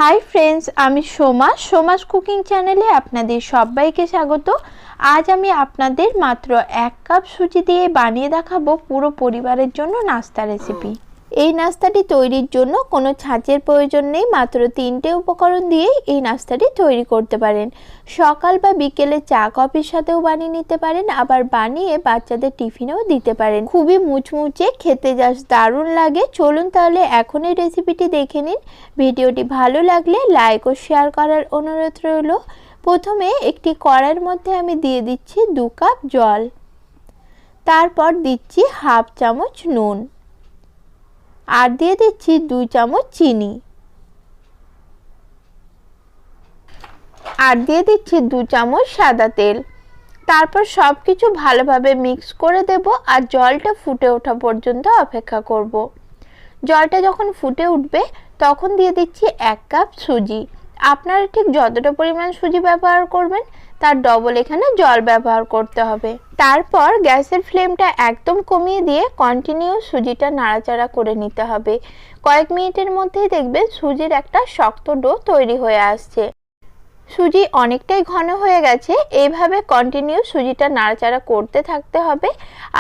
Hi friends आमी Soma सोमास cooking चैनेले आपनादेर सबाइके स्वागत। आज आमी आपनादेर मात्र 1 कप सुजी दिए बानिये देखाबो पुरो परिवारेर जोन्नो नास्ता रेसिपि। এই নাস্তাটি তৈরির জন্য কোনো ছাঁচের প্রয়োজন নেই, মাত্র 3টে উপকরণ দিয়ে এই নাস্তাটি তৈরি করতে পারেন। সকাল বা বিকেলে চা কফির সাথেও বানিয়ে নিতে পারেন, আবার বানিয়ে বাচ্চাদের টিফিনেও দিতে পারেন। খুবই মুচমুচে, খেতে জাস্ট দারুণ লাগে। চলুন তাহলে এখন এই রেসিপিটি দেখে নিন। ভিডিওটি ভালো লাগলে লাইক ও শেয়ার করার অনুরোধ রইল। প্রথমে একটি কড়াইয়ের মধ্যে আমি দিয়ে দিচ্ছি 2 কাপ জল, তারপর দিচ্ছি হাফ চামচ নুন, আর দিয়ে দিচ্ছি 2 চামচ চিনি, আর দিয়ে দিচ্ছি 2 চামচ সাদা তেল। তারপর সবকিছু ভালোভাবে মিক্স করে দেব আর জলটা ফুটে ওঠা পর্যন্ত অপেক্ষা করব। জলটা যখন ফুটে উঠবে তখন দিয়ে দিচ্ছি 1 কাপ সুজি। আপনারা ঠিক যতটা পরিমাণ সুজি ব্যবহার করবেন তার ডবল এখানে জল ব্যবহার করতে হবে। তারপর গ্যাসের ফ্লেমটা একদম কমিয়ে দিয়ে কন্টিনিউ সুজিটা নাড়াচাড়া করে নিতে হবে। কয়েক মিনিটের মধ্যেই দেখবেন সুজির একটা শক্ত ডো তৈরি হয়ে আসছে। সুজি অনেকটাই ঘন হয়ে গেছে। এইভাবে কন্টিনিউ সুজিটা নাড়াচাড়া করতে থাকতে হবে।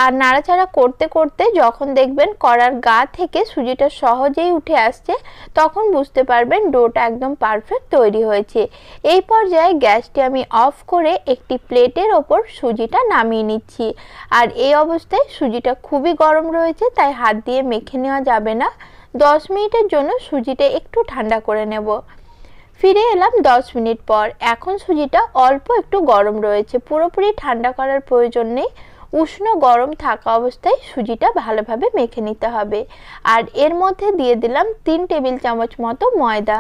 আর নাড়াচাড়া করতে করতে যখন দেখবেন কড়ার গা থেকে সুজিটা সহজেই উঠে আসছে তখন বুঝতে পারবেন ডোটা একদম পারফেক্ট তৈরি হয়েছে। এই পর্যায়ে গ্যাসটি আমি অফ করে একটি প্লেটের ওপর সুজিটা নামিয়ে নিচ্ছি। আর এই অবস্থায় সুজিটা খুবই গরম রয়েছে, তাই হাত দিয়ে মেখে নেওয়া যাবে না। 10 মিনিটের জন্য সুজিটা একটু ঠান্ডা করে নেব। ফিরে এলাম 10 মিনিট পর। এখন সুজিটা অল্প একটু গরম রয়েছে, পুরোপুরি ঠান্ডা করার প্রয়োজন নেই। উষ্ণ গরম থাকা অবস্থায় সুজিটা ভালোভাবে মেখে নিতে হবে। আর এর মধ্যে দিয়ে দিলাম 3 টেবিল চামচ মতো ময়দা।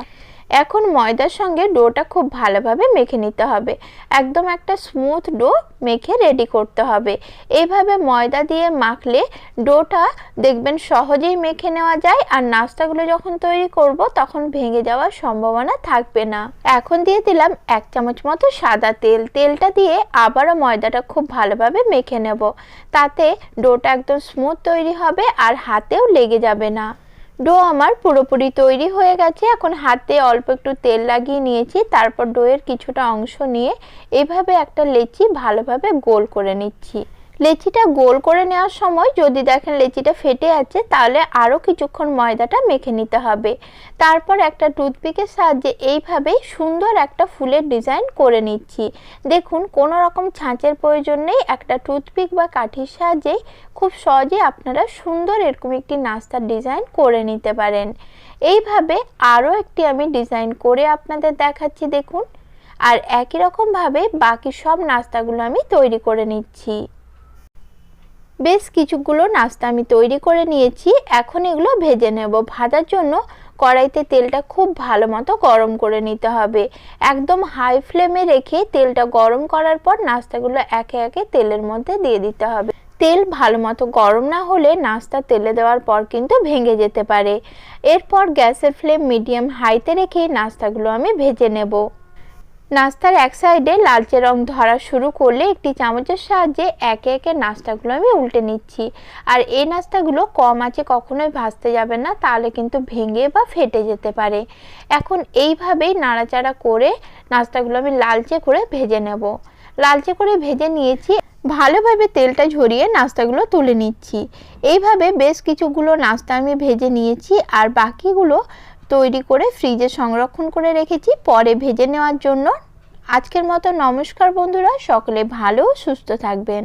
এখন ময়দার সঙ্গে ডোটা খুব ভালোভাবে মেখে নিতে হবে। একদম একটা স্মুথ ডো মেখে রেডি করতে হবে। এইভাবে ময়দা দিয়ে মাখলে ডোটা দেখবেন সহজেই মেখে নেওয়া যায়, আর নাস্তাগুলো যখন তৈরি করব তখন ভেঙে যাওয়ার সম্ভাবনা থাকবে না। এখন দিয়ে দিলাম 1 চামচ মতো সাদা তেল। তেলটা দিয়ে আবারও ময়দাটা খুব ভালোভাবে মেখে নেব, তাতে ডোটা একদম স্মুথ তৈরি হবে আর হাতেও লেগে যাবে না। ডো আমার পুরোপুরি তৈরি হয়ে গেছে। এখন হাতে অল্প একটু তেল লাগিয়ে নিয়েছি, তারপর ডোয়ের কিছুটা অংশ নিয়ে এইভাবে একটা লেচি ভালোভাবে গোল করে নিচ্ছি। লেচিটা গোল করে নেওয়ার সময় যদি দেখেন লেচিটা ফেটে আছে তাহলে আরও কিছুক্ষণ ময়দাটা মেখে নিতে হবে। তারপর একটা টুথপিকের সাহায্যে এইভাবেই সুন্দর একটা ফুলের ডিজাইন করে নিচ্ছি। দেখুন কোনো রকম ছাঁচের প্রয়োজন নেই, একটা টুথপিক বা কাঠির সাহায্যেই খুব সহজে আপনারা সুন্দর এরকম একটি নাস্তার ডিজাইন করে নিতে পারেন। এইভাবে আরও একটি আমি ডিজাইন করে আপনাদের দেখাচ্ছি দেখুন। আর একই রকমভাবে বাকি সব নাস্তাগুলো আমি তৈরি করে নিচ্ছি। বেশ কিছুগুলো নাস্তা আমি তৈরি করে নিয়েছি। এখন এগুলো ভেজে নেব। ভাজার জন্য কড়াইতে তেলটা খুব ভালো মতো গরম করে নিতে হবে। একদম হাই ফ্লেমে রেখে তেলটা গরম করার পর নাস্তাগুলো একে একে তেলের মধ্যে দিয়ে দিতে হবে। তেল ভালো মতো গরম না হলে নাস্তা তেলে দেওয়ার পর কিন্তু ভেঙে যেতে পারে। এরপর গ্যাসের ফ্লেম মিডিয়াম হাইতে রেখে নাস্তাগুলো আমি ভেজে নেব। নাস্তার এক সাইডে লালচে রং ধরা শুরু করলে একটি চামচের সাহায্যে একে একে নাস্তাগুলো আমি উল্টে নিচ্ছি। আর এই নাস্তাগুলো কম আঁচে কখনোই ভাজতে যাবে না, তাহলে কিন্তু ভেঙে বা ফেটে যেতে পারে। এখন এইভাবেই নাড়াচাড়া করে নাস্তাগুলো আমি লালচে করে ভেজে নেব। লালচে করে ভেজে নিয়েছি, ভালোভাবে তেলটা ঝরিয়ে নাস্তাগুলো তুলে নিচ্ছি। এইভাবে বেশ কিছুগুলো নাস্তা আমি ভেজে নিয়েছি, আর বাকিগুলো তৈরি করে ফ্রিজে সংরক্ষণ করে রেখেছি পরে ভেজে নেওয়ার জন্য। আজকের মতো নমস্কার বন্ধুরা, সকলে ভালো সুস্থ থাকবেন।